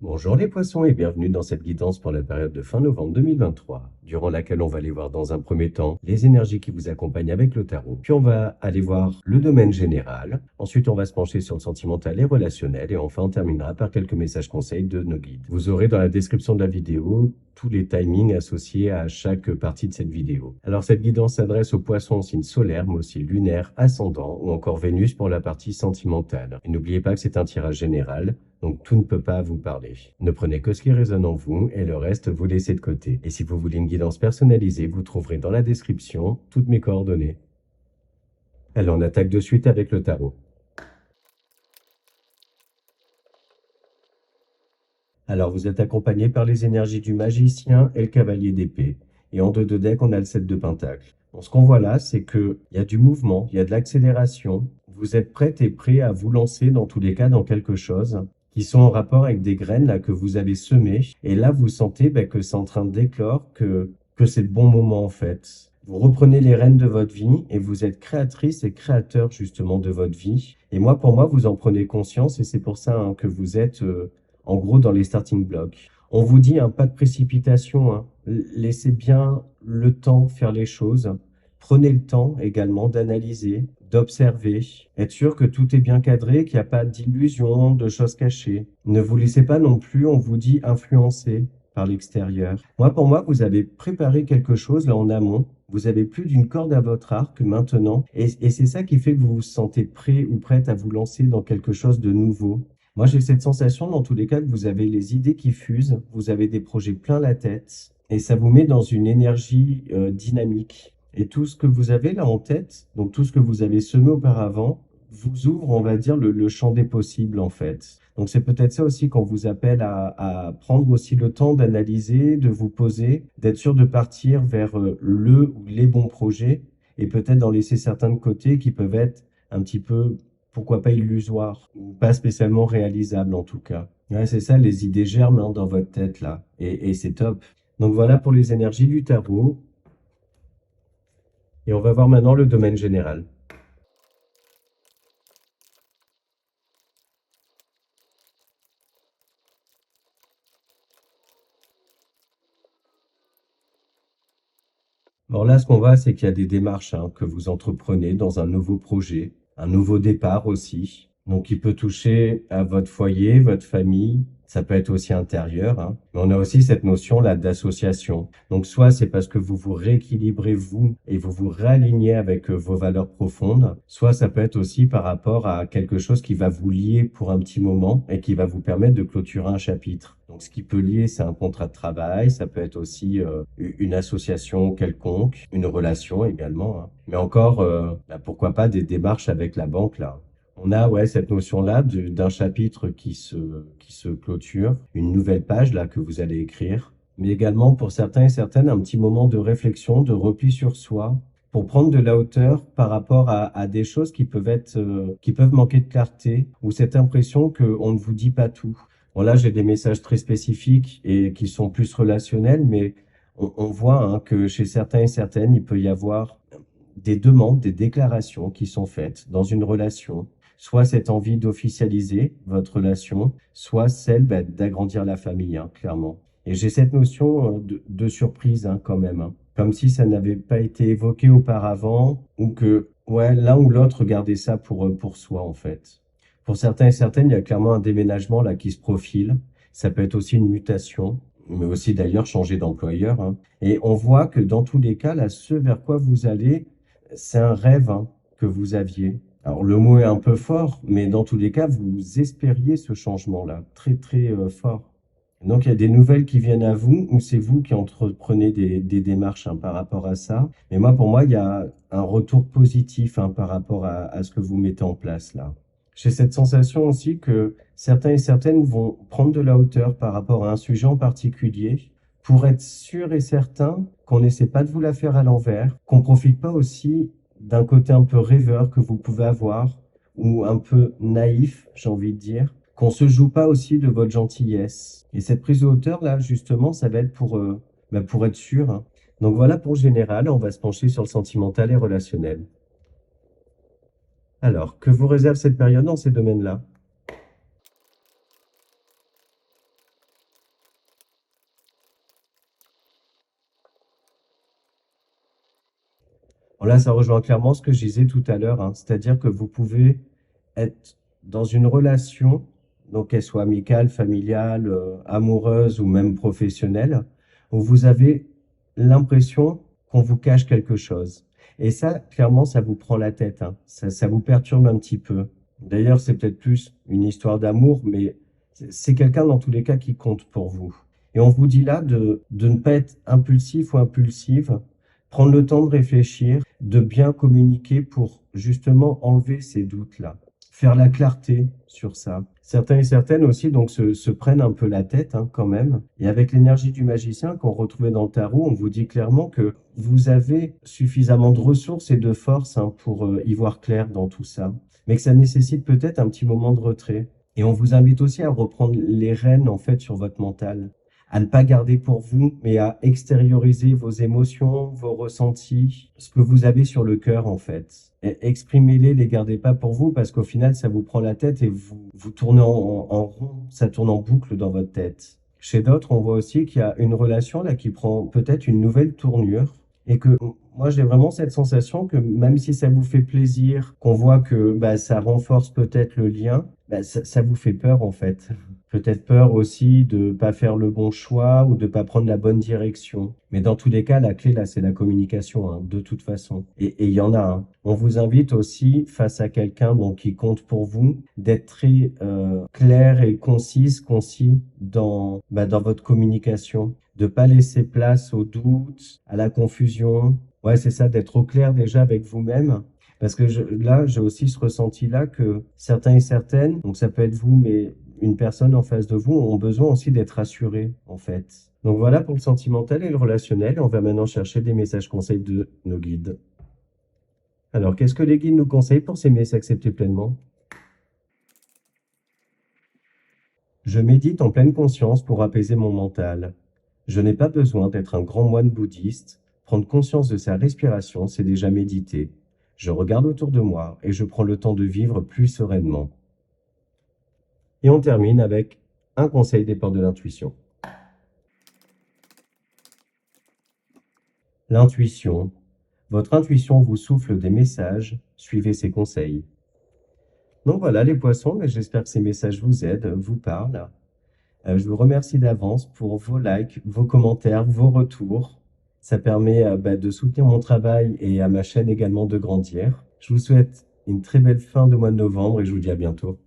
Bonjour les poissons et bienvenue dans cette guidance pour la période de fin novembre 2023, durant laquelle on va aller voir dans un premier temps les énergies qui vous accompagnent avec le tarot. Puis on va aller voir le domaine général. Ensuite, on va se pencher sur le sentimental et relationnel. Et enfin, on terminera par quelques messages conseils de nos guides. Vous aurez dans la description de la vidéo tous les timings associés à chaque partie de cette vidéo. Alors cette guidance s'adresse aux poissons en signe solaire, mais aussi lunaire, ascendant ou encore Vénus pour la partie sentimentale. Et n'oubliez pas que c'est un tirage général. Donc tout ne peut pas vous parler. Ne prenez que ce qui résonne en vous et le reste vous laissez de côté. Et si vous voulez une guidance personnalisée, vous trouverez dans la description toutes mes coordonnées. Alors on attaque de suite avec le tarot. Alors vous êtes accompagné par les énergies du magicien et le cavalier d'épée. Et en deux de deck, on a le 7 de pentacle. Bon, ce qu'on voit là, c'est qu'il y a du mouvement, il y a de l'accélération. Vous êtes prête et prêt à vous lancer dans tous les cas dans quelque chose qui sont en rapport avec des graines là, que vous avez semées. Et là, vous sentez que c'est en train d'éclore, que c'est le bon moment en fait. Vous reprenez les rênes de votre vie et vous êtes créatrice et créateur justement de votre vie. Et moi, pour moi, vous en prenez conscience et c'est pour ça que vous êtes en gros dans les starting blocks. On vous dit pas de précipitation, laissez bien le temps faire les choses. Prenez le temps également d'analyser, d'observer, être sûr que tout est bien cadré, qu'il n'y a pas d'illusions, de choses cachées. Ne vous laissez pas non plus, on vous dit, influencer par l'extérieur. Pour moi, vous avez préparé quelque chose là en amont. Vous avez plus d'une corde à votre arc maintenant. Et c'est ça qui fait que vous vous sentez prêt ou prête à vous lancer dans quelque chose de nouveau. Moi, j'ai cette sensation, dans tous les cas, que vous avez les idées qui fusent, vous avez des projets plein la tête, et ça vous met dans une énergie dynamique. Et tout ce que vous avez là en tête, donc tout ce que vous avez semé auparavant, vous ouvre, on va dire, le champ des possibles, en fait. Donc c'est peut-être ça aussi qu'on vous appelle à prendre aussi le temps d'analyser, de vous poser, d'être sûr de partir vers le ou les bons projets, et peut-être d'en laisser certains de côté qui peuvent être un petit peu pourquoi pas illusoire, ou pas spécialement réalisable en tout cas. Ouais, c'est ça, les idées germent dans votre tête là, et c'est top. Donc voilà pour les énergies du tarot, et on va voir maintenant le domaine général. Alors là, ce qu'on voit, c'est qu'il y a des démarches que vous entreprenez dans un nouveau projet, un nouveau départ aussi. Donc, il peut toucher à votre foyer, votre famille. Ça peut être aussi intérieur. Mais on a aussi cette notion-là d'association. Donc, soit c'est parce que vous vous rééquilibrez vous et vous vous réalignez avec vos valeurs profondes, soit ça peut être aussi par rapport à quelque chose qui va vous lier pour un petit moment et qui va vous permettre de clôturer un chapitre. Donc, ce qui peut lier, c'est un contrat de travail. Ça peut être aussi une association quelconque, une relation également. Mais encore, pourquoi pas des démarches avec la banque là. On a cette notion-là d'un chapitre qui se clôture, une nouvelle page là que vous allez écrire, mais également pour certains et certaines un petit moment de réflexion, de repli sur soi, pour prendre de la hauteur par rapport à des choses qui peuvent être, qui peuvent manquer de clarté, ou cette impression qu'on ne vous dit pas tout. Bon là, j'ai des messages très spécifiques et qui sont plus relationnels, mais on voit que chez certains et certaines, il peut y avoir des demandes, des déclarations qui sont faites dans une relation, soit cette envie d'officialiser votre relation, soit celle d'agrandir la famille, clairement. Et j'ai cette notion de surprise quand même, comme si ça n'avait pas été évoqué auparavant, ou que l'un ou l'autre gardait ça pour soi en fait. Pour certains et certaines, il y a clairement un déménagement là qui se profile. Ça peut être aussi une mutation, mais aussi d'ailleurs changer d'employeur. Et on voit que dans tous les cas, là, ce vers quoi vous allez, c'est un rêve que vous aviez. Alors le mot est un peu fort, mais dans tous les cas, vous espériez ce changement-là, très très fort. Donc il y a des nouvelles qui viennent à vous, ou c'est vous qui entreprenez des démarches par rapport à ça. Mais pour moi, il y a un retour positif par rapport à ce que vous mettez en place là. J'ai cette sensation aussi que certains et certaines vont prendre de la hauteur par rapport à un sujet en particulier pour être sûr et certain qu'on n'essaie pas de vous la faire à l'envers, qu'on profite pas aussi d'un côté un peu rêveur que vous pouvez avoir ou un peu naïf, j'ai envie de dire, qu'on se joue pas aussi de votre gentillesse. Et cette prise de hauteur là, justement, ça va être pour être sûr. Donc voilà pour le général, on va se pencher sur le sentimental et relationnel. Alors, que vous réserve cette période dans ces domaines-là? Bon, là, ça rejoint clairement ce que je disais tout à l'heure, hein. C'est-à-dire que vous pouvez être dans une relation, donc qu'elle soit amicale, familiale, amoureuse ou même professionnelle, où vous avez l'impression qu'on vous cache quelque chose. Et ça, clairement, ça vous prend la tête, hein. Ça vous perturbe un petit peu. D'ailleurs, c'est peut-être plus une histoire d'amour, mais c'est quelqu'un dans tous les cas qui compte pour vous. Et on vous dit là de ne pas être impulsif ou impulsive, prendre le temps de réfléchir, de bien communiquer pour justement enlever ces doutes-là, faire la clarté sur ça. Certains et certaines aussi donc se prennent un peu la tête hein, quand même. Et avec l'énergie du magicien qu'on retrouvait dans le tarot, on vous dit clairement que vous avez suffisamment de ressources et de force hein, pour y voir clair dans tout ça, mais que ça nécessite peut-être un petit moment de retrait. Et on vous invite aussi à reprendre les rênes en fait sur votre mental, à ne pas garder pour vous, mais à extérioriser vos émotions, vos ressentis, ce que vous avez sur le cœur en fait. Et exprimez-les, les gardez pas pour vous parce qu'au final ça vous prend la tête et vous tournez en rond, ça tourne en boucle dans votre tête. Chez d'autres, on voit aussi qu'il y a une relation là qui prend peut-être une nouvelle tournure et que moi j'ai vraiment cette sensation que même si ça vous fait plaisir, qu'on voit que bah, ça renforce peut-être le lien, bah, ça vous fait peur en fait. Peut-être peur aussi de pas faire le bon choix ou de pas prendre la bonne direction. Mais dans tous les cas, la clé là, c'est la communication, hein, de toute façon. Et il y en a. Hein. On vous invite aussi, face à quelqu'un donc qui compte pour vous, d'être très clair et concis dans votre communication, de pas laisser place aux doutes, à la confusion. Ouais, c'est ça, d'être au clair déjà avec vous-même. Parce que là, j'ai aussi ce ressenti-là que certains et certaines, donc ça peut être vous, mais une personne en face de vous ont besoin aussi d'être rassurés, en fait. Donc voilà pour le sentimental et le relationnel. On va maintenant chercher des messages conseils de nos guides. Alors, qu'est-ce que les guides nous conseillent pour s'aimer et s'accepter pleinement? Je médite en pleine conscience pour apaiser mon mental. Je n'ai pas besoin d'être un grand moine bouddhiste. Prendre conscience de sa respiration, c'est déjà méditer. Je regarde autour de moi et je prends le temps de vivre plus sereinement. Et on termine avec un conseil des portes de l'intuition. L'intuition. Votre intuition vous souffle des messages, suivez ses conseils. Donc voilà les poissons, j'espère que ces messages vous aident, vous parlent. Je vous remercie d'avance pour vos likes, vos commentaires, vos retours. Ça permet de soutenir mon travail et à ma chaîne également de grandir. Je vous souhaite une très belle fin de mois de novembre et je vous dis à bientôt.